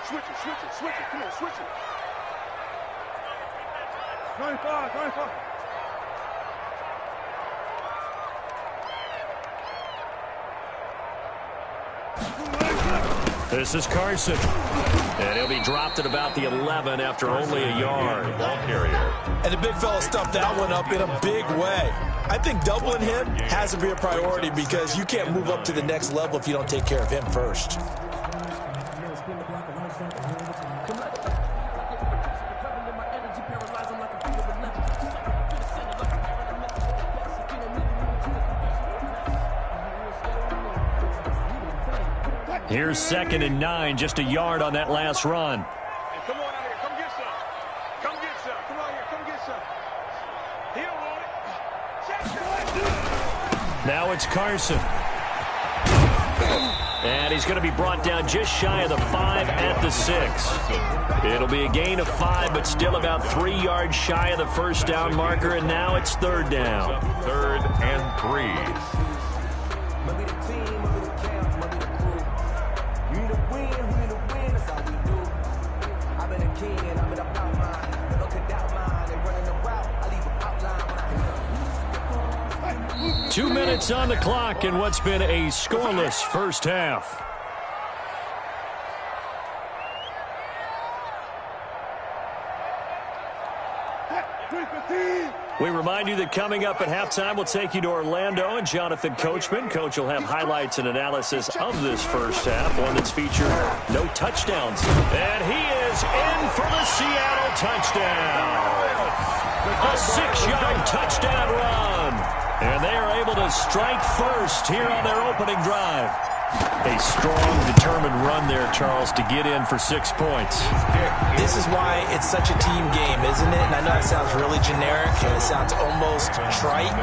Switch it. Come on, switch it. 95. This is Carson. And he'll be dropped at about the 11 after only a yard. Ball carrier. And the big fella stuffed that one up in a big way. I think doubling him has to be a priority because you can't move up to the next level if you don't take care of him first. Here's 2nd and 9, just a yard on that last run. Hey, come on out here. Come get some. Come get some. Come on here. Come get some. He don't want it. Now it's Carson. And he's going to be brought down just shy of the 5 at the 6. It'll be a gain of 5, but still about 3 yards shy of the first down marker, and now it's 3rd down. 3rd and 3. Two minutes on the clock in what's been a scoreless first half. We remind you that coming up at halftime, we'll take you to Orlando and Jonathan Coachman. Coach will have highlights and analysis of this first half, one that's featured no touchdowns. And he is in for the Seattle touchdown. A 6-yard touchdown run. And they are able to strike first here on their opening drive. A strong, determined run there, Charles, to get in for 6 points. This is why it's such a team game, isn't it? And I know it sounds really generic and it sounds almost trite,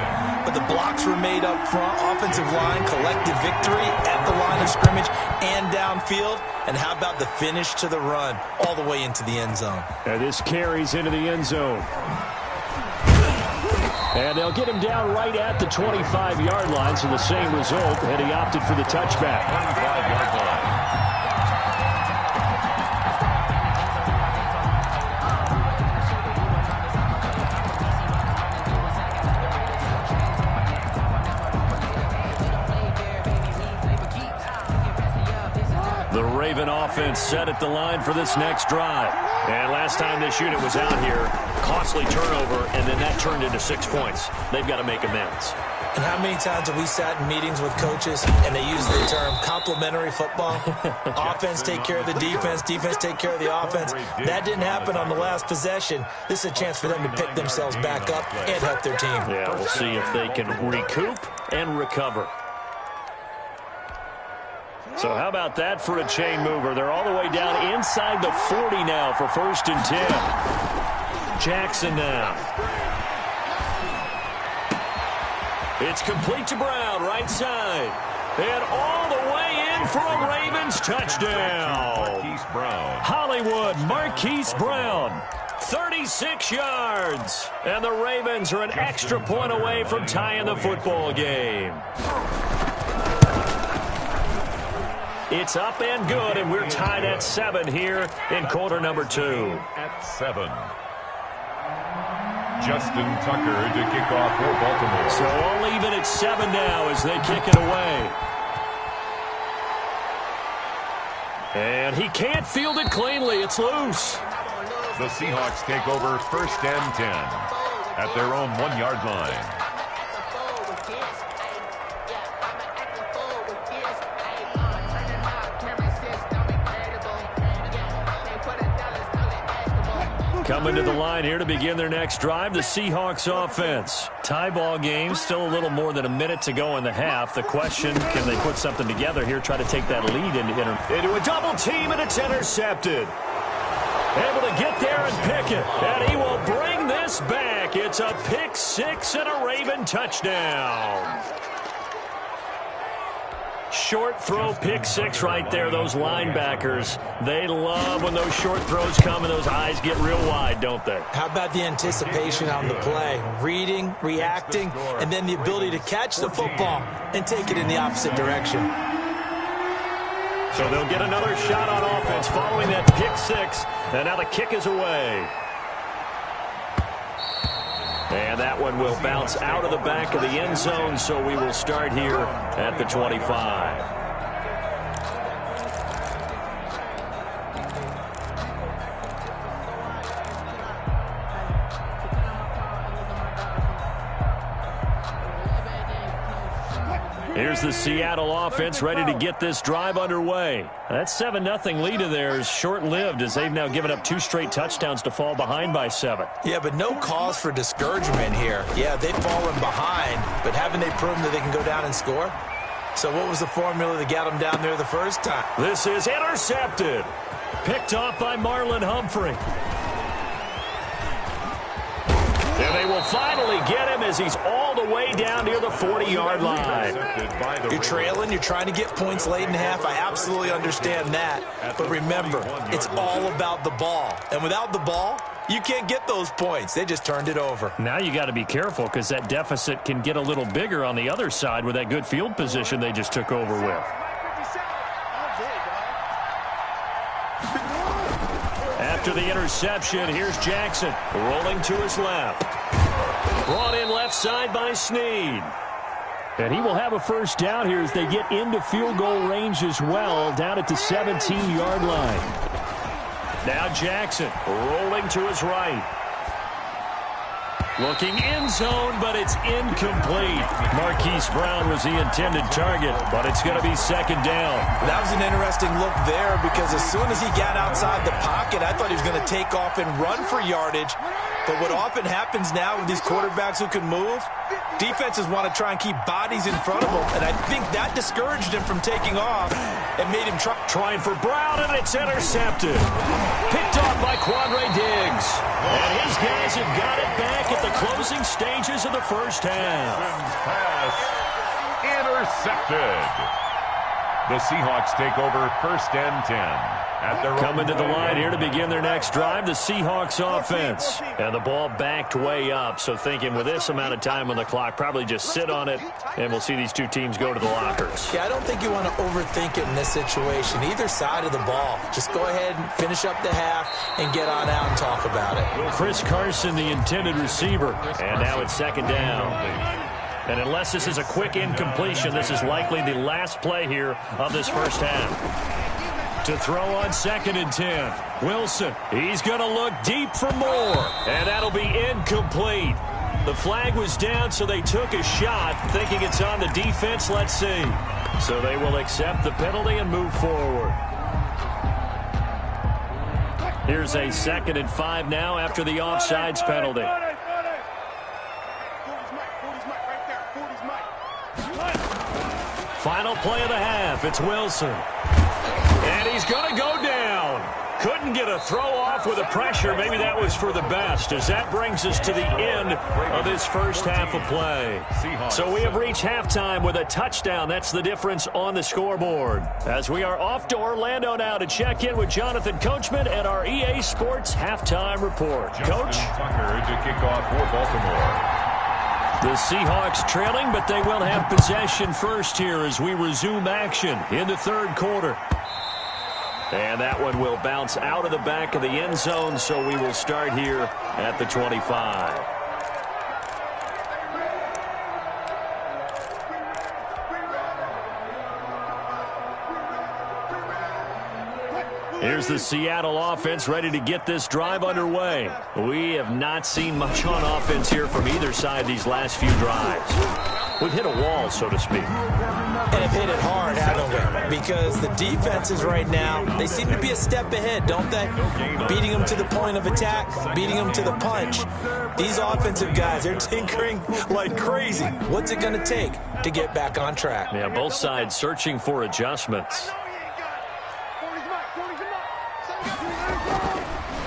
but the blocks were made up front, offensive line, collective victory at the line of scrimmage and downfield. And how about the finish to the run all the way into the end zone? And this carries into the end zone. And they'll get him down right at the 25-yard line, so the same result, and he opted for the touchback. 25-yard line. The Raven offense set at the line for this next drive. And last time this unit was out here, costly turnover, and then that turned into 6 points. They've got to make amends. And how many times have we sat in meetings with coaches and they use the term complementary football? Offense take care of the defense, defense take care of the offense. That didn't happen on the last possession. This is a chance for them to pick themselves back up and help their team. Yeah, we'll see if they can recoup and recover. So how about that for a chain mover? They're all the way down inside the 40 now for 1st and 10. Jackson now. It's complete to Brown, right side. And all the way in for a Ravens touchdown. Marquise Brown. Hollywood Marquise Brown. 36 yards. And the Ravens are an extra point away from tying the football game. It's up and good, and we're tied at 7 here in quarter number 2. At 7. Justin Tucker to kick off for Baltimore. So all even at 7 now as they kick it away. And he can't field it cleanly. It's loose. The Seahawks take over 1st and 10 at their own 1-yard line. Coming to the line here to begin their next drive, the Seahawks offense. Tie ball game, still a little more than a minute to go in the half. The question, can they put something together here, try to take that lead into a double team, and it's intercepted. Able to get there and pick it, and he will bring this back. It's a pick 6 and a Raven touchdown. Short throw, pick 6 right there. Those linebackers, they love when those short throws come and those eyes get real wide, don't they? How about the anticipation on the play? Reading, reacting, and then the ability to catch the football and take it in the opposite direction. So they'll get another shot on offense following that 6, and now the kick is away. And that one will bounce out of the back of the end zone, so we will start here at the 25. Here's the Seattle offense ready to get this drive underway. That 7-0 lead of theirs short-lived as they've now given up 2 straight touchdowns to fall behind by 7. Yeah, but no cause for discouragement here. Yeah, they've fallen behind, but haven't they proven that they can go down and score? So what was the formula that got them down there the first time? This is intercepted. Picked off by Marlon Humphrey. And they will finally get him as he's all the way down near the 40-yard line. You're trailing. You're trying to get points late in half. I absolutely understand that. But remember, it's all about the ball. And without the ball, you can't get those points. They just turned it over. Now you got to be careful because that deficit can get a little bigger on the other side with that good field position they just took over with. After the interception, here's Jackson rolling to his left. Brought in left side by Snead. And he will have a first down here as they get into field goal range as well, down at the 17-yard line. Now Jackson rolling to his right. Looking end zone, but it's incomplete. Marquise Brown was the intended target, but it's going to be second down. That was an interesting look there because as soon as he got outside the pocket, I thought he was going to take off and run for yardage. But what often happens now with these quarterbacks who can move, defenses want to try and keep bodies in front of them, and I think that discouraged him from taking off and made him trying for Brown, and it's intercepted. Picked off by Quandre Diggs. And his guys have got it back at the closing stages of the first half. Pass intercepted. The Seahawks take over first and 10. Coming to the line here to begin their next drive, the Seahawks offense. And the ball backed way up, so thinking with this amount of time on the clock, probably just sit on it, and we'll see these two teams go to the lockers. Yeah, I don't think you want to overthink it in this situation. Either side of the ball. Just go ahead and finish up the half and get on out and talk about it. Chris Carson, the intended receiver. And now it's second down. And unless this is a quick incompletion, this is likely the last play here of this first half. To throw on second and 10. Wilson, he's going to look deep for more. And that'll be incomplete. The flag was down, so they took a shot, thinking it's on the defense. Let's see. So they will accept the penalty and move forward. Here's a 2nd and 5 now after the offsides penalty. Final play of the half. It's Wilson. And he's going to go down. Couldn't get a throw off with the pressure. Maybe that was for the best, as that brings us to the end of this first half of play. So we have reached halftime with a touchdown. That's the difference on the scoreboard. As we are off to Orlando now to check in with Jonathan Coachman at our EA Sports Halftime Report. Coach? Tucker to kick off for Baltimore. The Seahawks trailing, but they will have possession first here as we resume action in the third quarter. And that one will bounce out of the back of the end zone, so we will start here at the 25. Here's the Seattle offense ready to get this drive underway. We have not seen much on offense here from either side these last few drives. We've hit a wall, so to speak. And have hit it hard, haven't we? Because the defenses right now, they seem to be a step ahead, don't they? Beating them to the point of attack, beating them to the punch. These offensive guys, they're tinkering like crazy. What's it going to take to get back on track? Yeah, both sides searching for adjustments.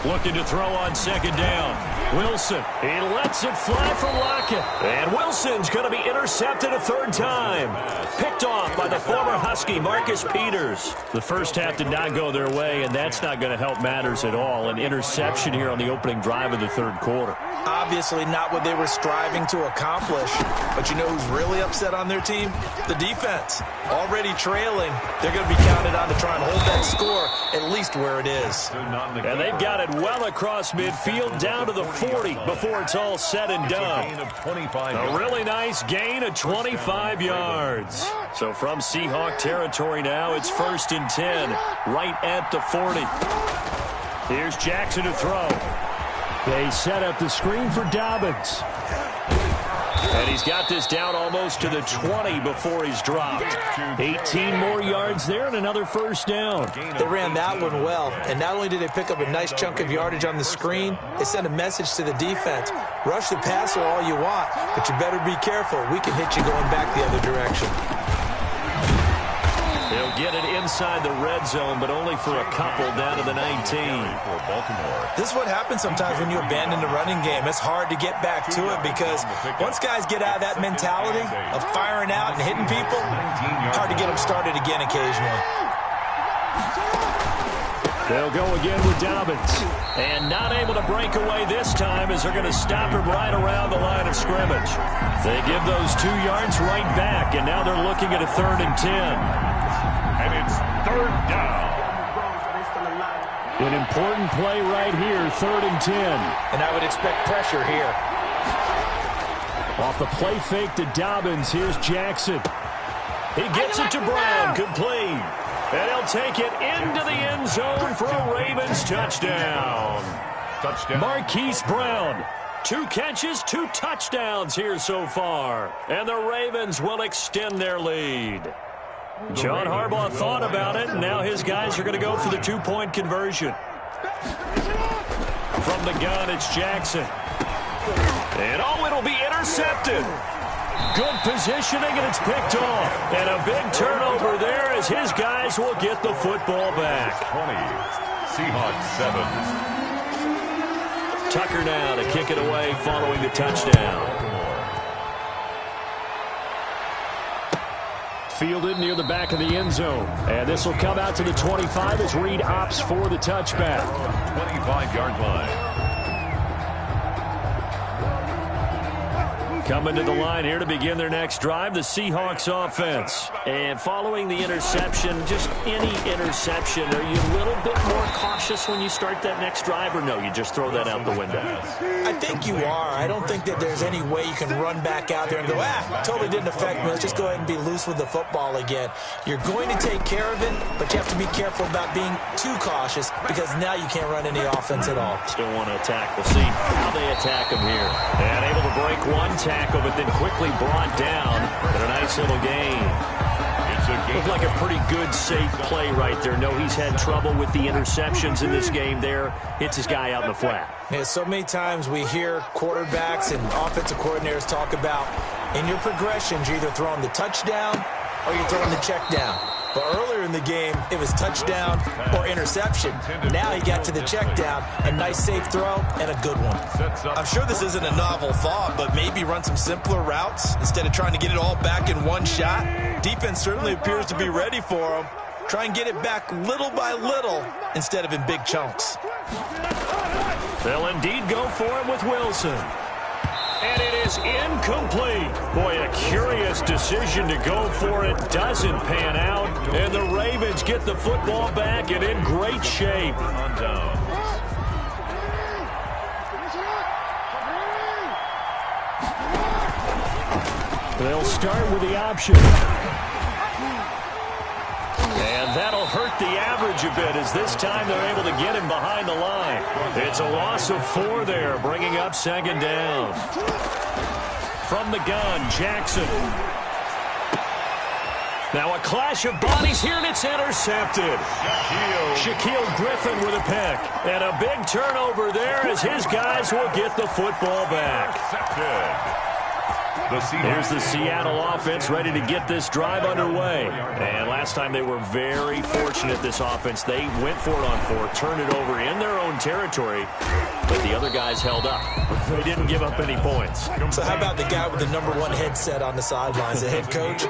Looking to throw on second down. Wilson, he lets it fly for Lockett. And Wilson's going to be intercepted a third time. Picked off by the former Husky, Marcus Peters. The first half did not go their way, and that's not going to help matters at all. An interception here on the opening drive of the third quarter. Obviously not what they were striving to accomplish. But you know who's really upset on their team? The defense. Already trailing. They're going to be counted on to try and hold that score at least where it is. And they've got it well across midfield down to the 40 before it's all said and done. A really nice gain of 25 yards. So from Seahawk territory now, it's 1st and 10, right at the 40. Here's Jackson to throw. They set up the screen for Dobbins. And he's got this down almost to the 20 before he's dropped. 18 more yards there and another first down. They ran that one well. And not only did they pick up a nice chunk of yardage on the screen, they sent a message to the defense. Rush the passer all you want, but you better be careful. We can hit you going back the other direction. They'll get it inside the red zone, but only for a couple down to the 19. This is what happens sometimes when you abandon the running game. It's hard to get back to it because once guys get out of that mentality of firing out and hitting people, hard to get them started again occasionally. They'll go again with Dobbins. And not able to break away this time as they're going to stop him right around the line of scrimmage. They give those 2 yards right back, and now they're looking at a 3rd and 10. And it's 3rd down. An important play right here, 3rd and 10. And I would expect pressure here. Off the play fake to Dobbins, here's Jackson. He gets it to Brown, complete. And he'll take it into the end zone for a Ravens touchdown. Marquise Brown, 2 catches, 2 touchdowns here so far. And the Ravens will extend their lead. John Harbaugh thought about it, and now his guys are going to go for the 2-point conversion. From the gun, it's Jackson. And it'll be intercepted. Good positioning, and it's picked off. And a big turnover there as his guys will get the football back. 20, Seahawks 7. Tucker now to kick it away following the touchdown. Fielded near the back of the end zone. And this will come out to the 25 as Reed opts for the touchback. 25-yard line. Coming to the line here to begin their next drive, the Seahawks offense. And following the interception, just any interception, are you a little bit more cautious when you start that next drive, or no, you just throw that out the window? I think you are. I don't think that there's any way you can run back out there and go, totally didn't affect me. Let's just go ahead and be loose with the football again. You're going to take care of it, but you have to be careful about being too cautious because now you can't run any offense at all. Still want to attack. We'll see how they attack him here. And able to break one tackle, but then quickly brought down. But a nice little gain. Looked like a pretty good, safe play right there. No, he's had trouble with the interceptions in this game there. Hits his guy out in the flat. Yeah, so many times we hear quarterbacks and offensive coordinators talk about in your progressions, you're either throwing the touchdown or you're throwing the check down. But earlier in the game, it was touchdown or interception. Now he got to the check down, a nice safe throw, and a good one. I'm sure this isn't a novel thought, but maybe run some simpler routes instead of trying to get it all back in one shot. Defense certainly appears to be ready for him. Try and get it back little by little instead of in big chunks. They'll indeed go for him with Wilson. And it is incomplete. Boy, a curious decision to go for it. Doesn't pan out. And the Ravens get the football back and in great shape. They'll start with the option. And that'll hurt the average a bit as this time they're able to get him behind the line. It's a loss of 4 there, bringing up second down. From the gun, Jackson. Now a clash of bodies here, and it's intercepted. Shaquille Griffin with a pick. And a big turnover there as his guys will get the football back. Here's the Seattle offense ready to get this drive underway. And last time they were very fortunate, this offense. They went for it on 4, turned it over in their own territory, but the other guys held up. They didn't give up any points. So how about the guy with the #1 headset on the sidelines, the head coach?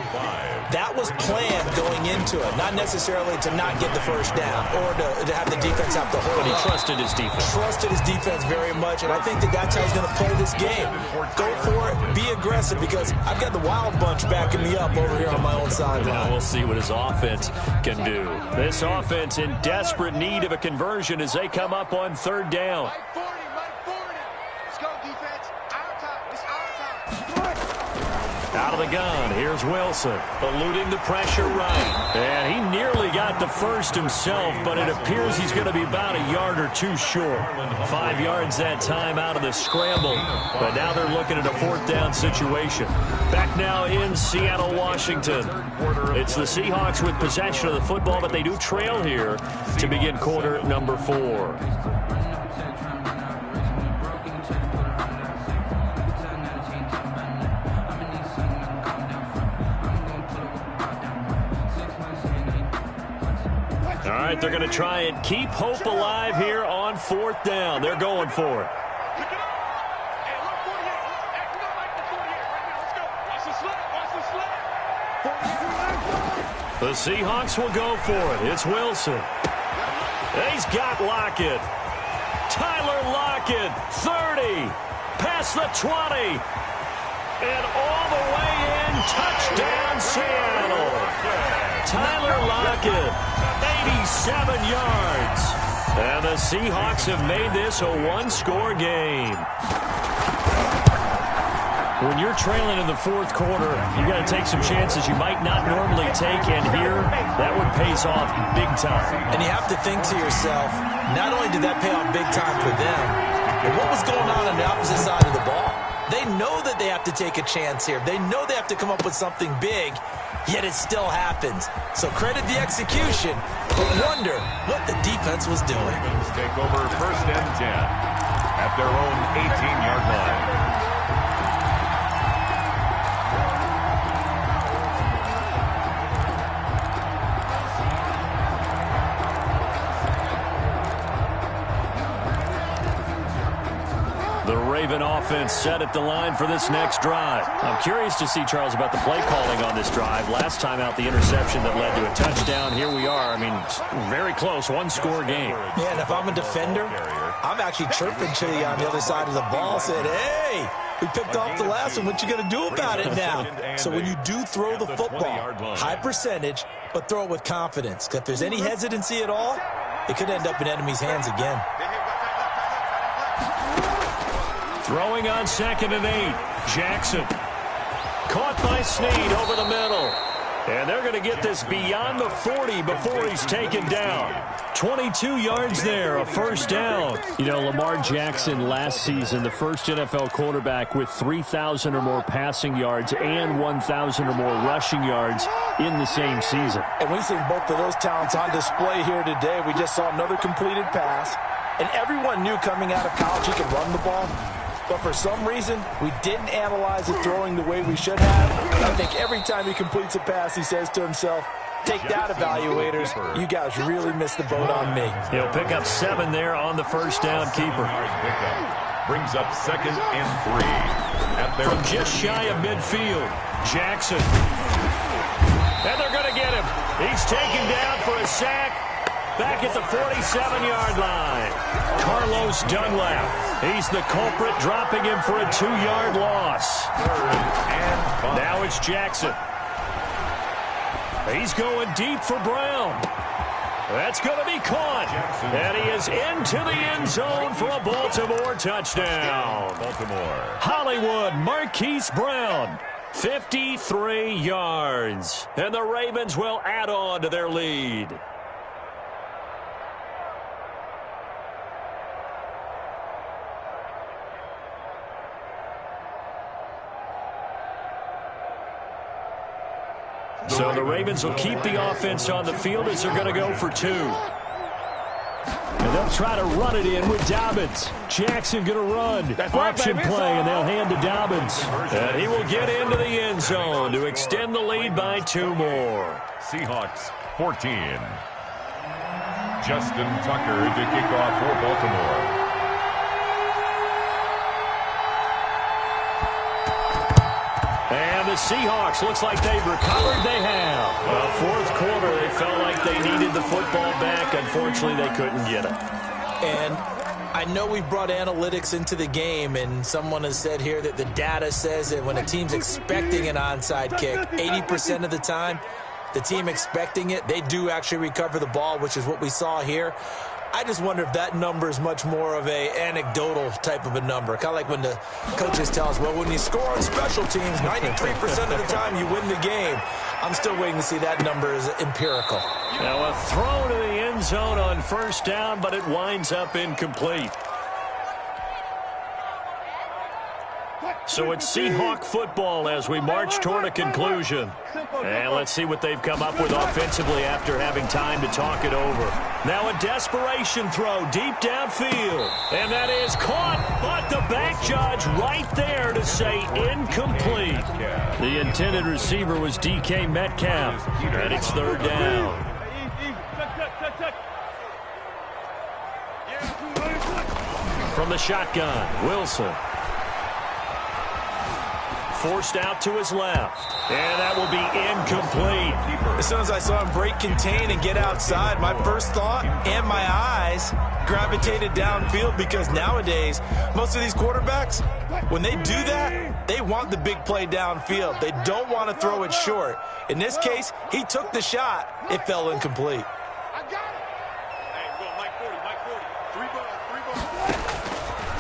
That was planned going into it, not necessarily to not get the first down or to have the defense have to hold But he up. trusted his defense. Trusted his defense very much, and I think that's how he's going to play this game. Go for it, be aggressive, because I've got the wild bunch backing me up over here on my own sideline. Now we'll see what his offense can do. This offense in desperate need of a conversion as they come up on 3rd down. Mike 40. Let's go, defense. Our time. It's our time. Out of the gun, here's Wilson, eluding the pressure right. And he nearly got the first himself, but it appears he's going to be about a yard or 2 short. 5 yards that time out of the scramble, but now they're looking at a 4th down situation. Back now in Seattle, Washington. It's the Seahawks with possession of the football, but they do trail here to begin quarter number 4. All right, they're going to try and keep hope alive here on 4th down. They're going for it. The Seahawks will go for it. It's Wilson. He's got Lockett. Tyler Lockett, 30. Past the 20. And all the way in. Touchdown, Seattle. Tyler Lockett, 87 yards. And the Seahawks have made this a 1-score game. When you're trailing in the 4th quarter, you got to take some chances you might not normally take, and here, that one pays off big time. And you have to think to yourself, not only did that pay off big time for them, but what was going on the opposite side of the ball? They know that they have to take a chance here. They know they have to come up with something big, yet it still happens. So credit the execution, but wonder what the defense was doing. Take over 1st and 10 at their own 18-yard line. The Raven offense set at the line for this next drive. I'm curious to see, Charles, about the play calling on this drive. Last time out, the interception that led to a touchdown. Here we are. I mean, very close, 1-score game. Yeah, and if I'm a defender, I'm actually chirping to you on the other side of the ball, saying, hey, we picked off the last one. What you going to do about it now? So when you do throw the football, high percentage, but throw it with confidence. Because if there's any hesitancy at all, it could end up in enemy's hands again. Throwing on 2nd and 8. Jackson. Caught by Snead over the middle. And they're going to get this beyond the 40 before he's taken down. 22 yards there, a 1st down. You know, Lamar Jackson last season, the first NFL quarterback with 3,000 or more passing yards and 1,000 or more rushing yards in the same season. And we've seen both of those talents on display here today. We just saw another completed pass. And everyone knew coming out of college he could run the ball. But for some reason, we didn't analyze it throwing the way we should have. I think every time he completes a pass, he says to himself, take that, evaluators. You guys really missed the boat on me. He'll pick up 7 there on the 1st down keeper. Brings up 2nd and 3. From just shy of midfield, Jackson. And they're going to get him. He's taken down for a sack. Back at the 47-yard line. Carlos Dunlap. He's the culprit, dropping him for a 2-yard loss. Now it's Jackson. He's going deep for Brown. That's going to be caught. And he is into the end zone for a Baltimore touchdown. Baltimore. Hollywood Marquise Brown. 53 yards. And the Ravens will add on to their lead. So the Ravens will keep the offense on the field as they're going to go for 2. And they'll try to run it in with Dobbins. Jackson going to run. Option play, and they'll hand to Dobbins. And he will get into the end zone to extend the lead by 2 more. Seahawks 14. Justin Tucker to kick off for Baltimore. And the Seahawks, looks like they've recovered. They have. Well, fourth quarter, they felt like they needed the football back. Unfortunately, they couldn't get it. And I know we've brought analytics into the game, and someone has said here that the data says that when a team's expecting an onside kick, 80% of the time, the team expecting it, they do actually recover the ball, which is what we saw here. I just wonder if that number is much more of a anecdotal type of a number. Kind of like when the coaches tell us, well, when you score on special teams, 93% of the time you win the game. I'm still waiting to see that number is empirical. Now a throw to the end zone on first down, but it winds up incomplete. So it's Seahawk football as we march toward a conclusion. And let's see what they've come up with offensively after having time to talk it over. Now a desperation throw deep downfield. And that is caught, but the back judge right there to say incomplete. The intended receiver was DK Metcalf. And it's third down. From the shotgun, Wilson. Forced out to his left. And that will be incomplete. As soon as I saw him break contain and get outside, my first thought and my eyes gravitated downfield, because nowadays, most of these quarterbacks, when they do that, they want the big play downfield. They don't want to throw it short. In this case, he took the shot. It fell incomplete.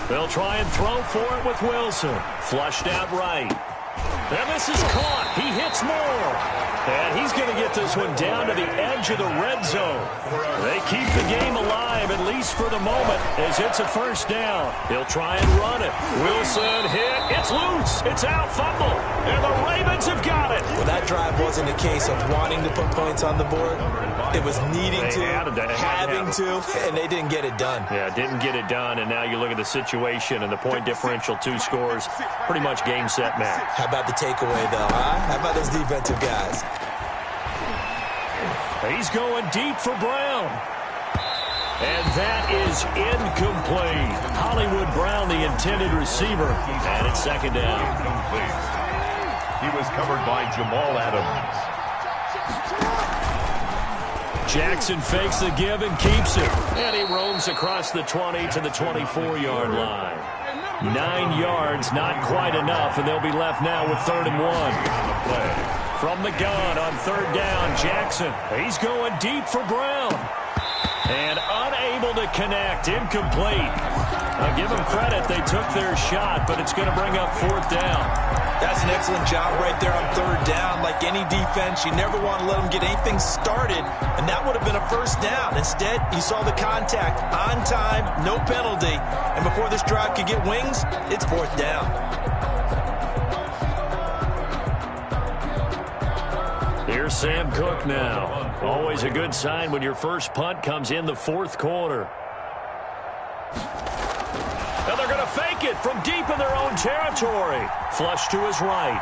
They'll try and throw for it with Wilson. Flushed out right. And this is caught. He hits more. And he's going to get this one down to the edge of the red zone. They keep the game alive, at least for the moment, as it's a first down. He'll try and run it. Wilson hit. It's loose. It's out. Fumble. And the Ravens have got it. Well, that drive wasn't a case of wanting to put points on the board. It was needing to, having to, and they didn't get it done. Yeah, didn't get it done, and now you look at the situation and the point differential, 2 scores, pretty much game, set, match. How about the takeaway, though, huh? How about those defensive guys? He's going deep for Brown. And that is incomplete. Hollywood Brown, the intended receiver, and it's second down. Incomplete. He was covered by Jamal Adams. Jackson fakes the give and keeps it. And he roams across the 20 to the 24-yard line. 9 yards, not quite enough, and they'll be left now with 3rd and 1. From the gun on 3rd down, Jackson. He's going deep for Brown. And unable to connect, incomplete. I'll give them credit, they took their shot, but it's going to bring up 4th down. That's an excellent job right there on 3rd down. Like any defense, you never want to let them get anything started, and that would have been a first down. Instead, you saw the contact on time, no penalty, and before this drive could get wings, it's 4th down. Here's Sam Cook now. Always a good sign when your first punt comes in the 4th quarter. Now they're going to fake it from deep in their own territory. Flush to his right.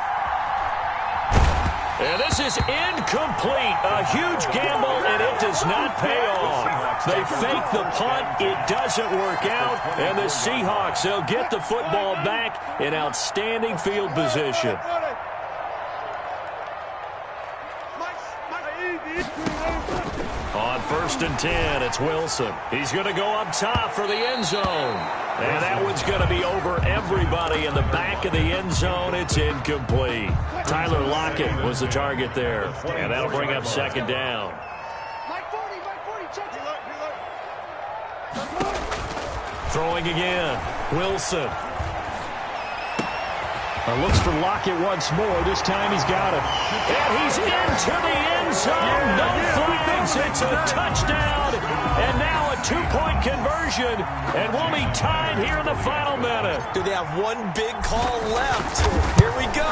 And this is incomplete. A huge gamble, and it does not pay off. They fake the punt. It doesn't work out. And the Seahawks, they'll get the football back in outstanding field position. On 1st and 10, it's Wilson. He's going to go up top for the end zone. And that one's going to be over everybody in the back of the end zone. It's incomplete. Tyler Lockett was the target there. And that'll bring up 2nd down. Throwing again. Wilson. Looks for Lockett once more. This time he's got it. And he's into the end zone. No flags. It's a touchdown. And now a 2-point conversion. And we'll be tied here in the final minute. Do they have one big call left? Here we go.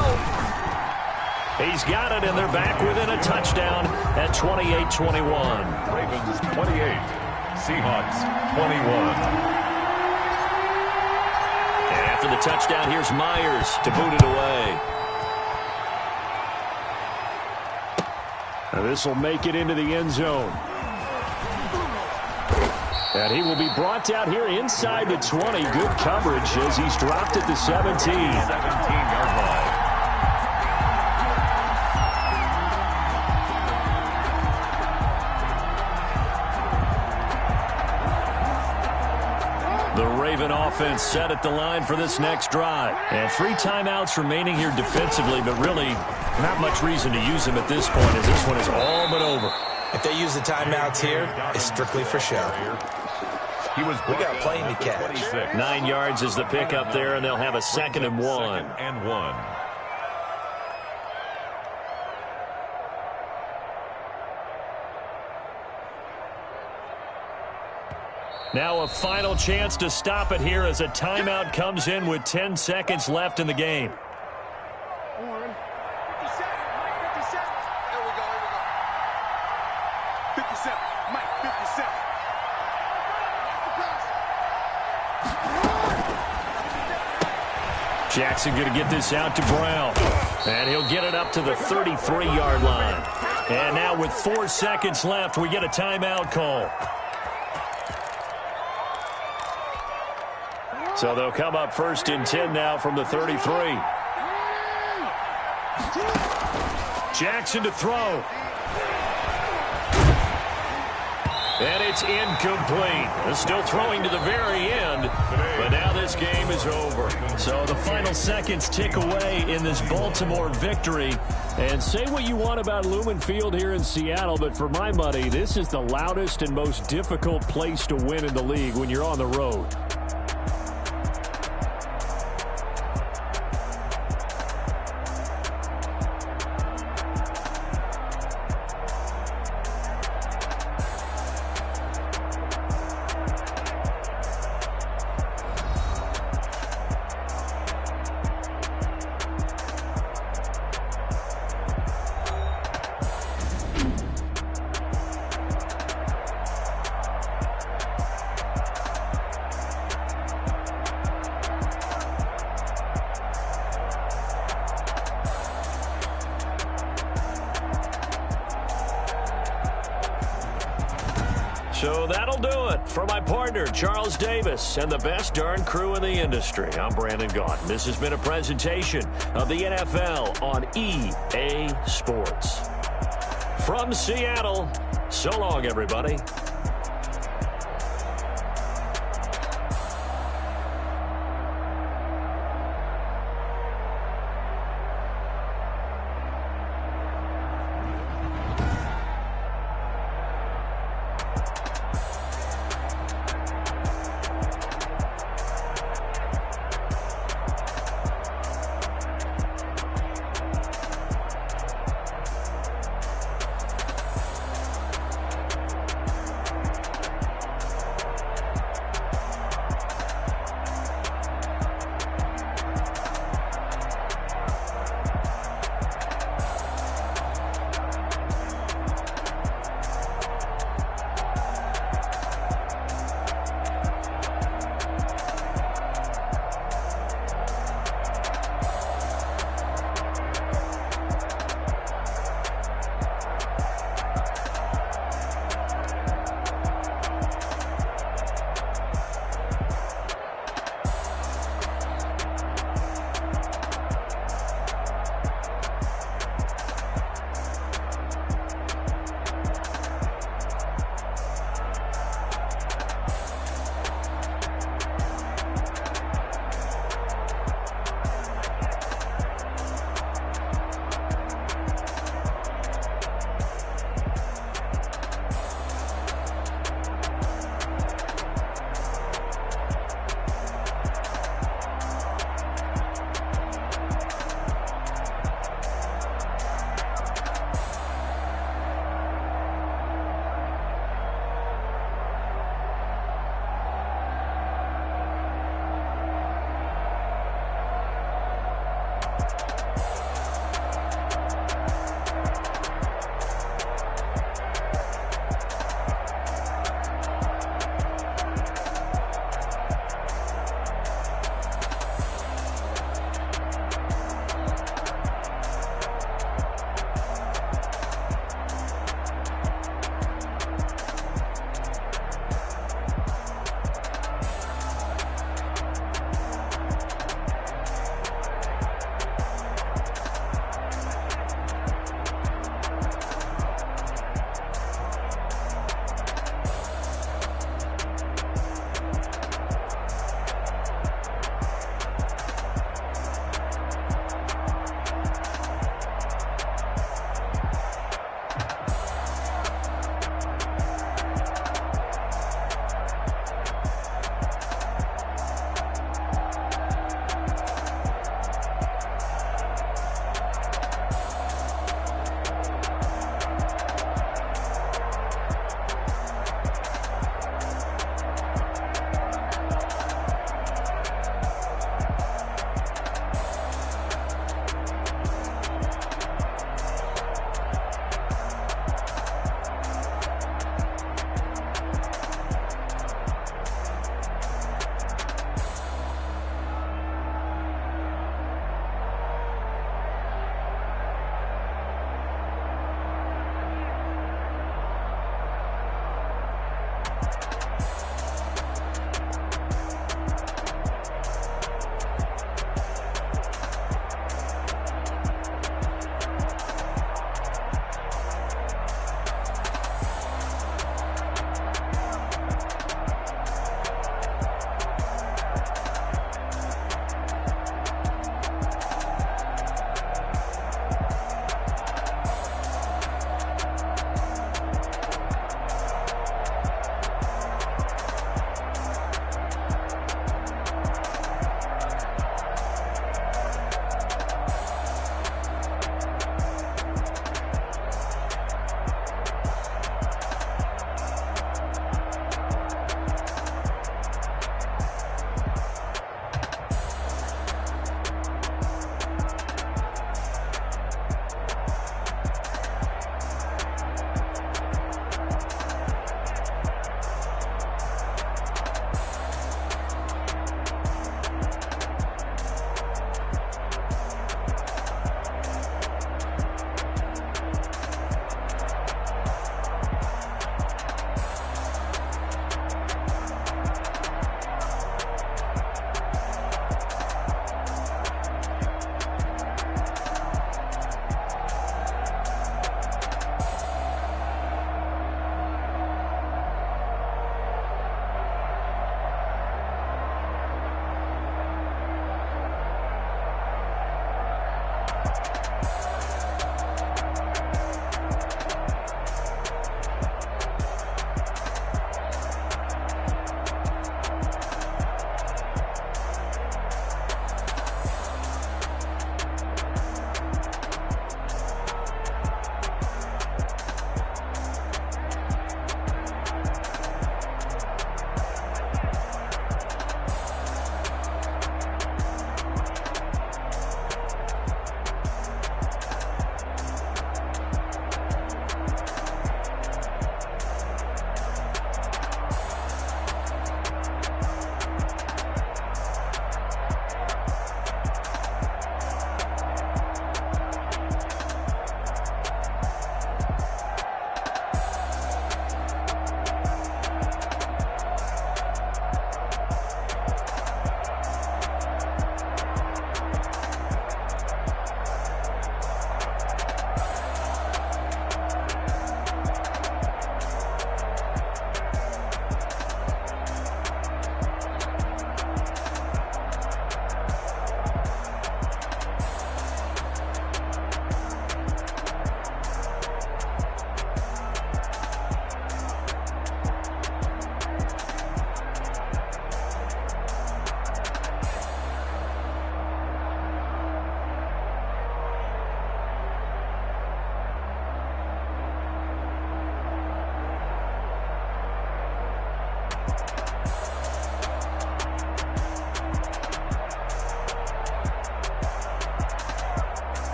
He's got it, and they're back within a touchdown at 28-21. Ravens 28, Seahawks 21. After the touchdown, here's Myers to boot it away. This will make it into the end zone. And he will be brought down here inside the 20. Good coverage as he's dropped at the 17. 17-yard line. The Raven offense set at the line for this next drive. And 3 timeouts remaining here defensively, but really not much reason to use them at this point as this one is all but over. If they use the timeouts here, it's strictly for show. We got plenty to catch. 9 yards is the pickup there, and they'll have a 2nd and 1. Second and 1. Now a final chance to stop it here as a timeout comes in with 10 seconds left in the game. 57, Mike, 57. Here we go. 57, Mike, 57. Jackson going to get this out to Brown. And he'll get it up to the 33-yard line. And now with 4 seconds left, we get a timeout call. So they'll come up 1st and 10 now from the 33. Jackson to throw. And it's incomplete. Still throwing to the very end, but now this game is over. So the final seconds tick away in this Baltimore victory. And say what you want about Lumen Field here in Seattle, but for my money, this is the loudest and most difficult place to win in the league when you're on the road. So that'll do it for my partner, Charles Davis, and the best darn crew in the industry. I'm Brandon Gaudin. This has been a presentation of the NFL on EA Sports. From Seattle, so long, everybody.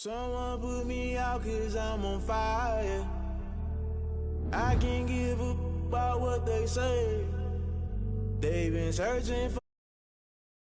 Someone put me out 'cause I'm on fire. I can't give up about what they say. They've been searching for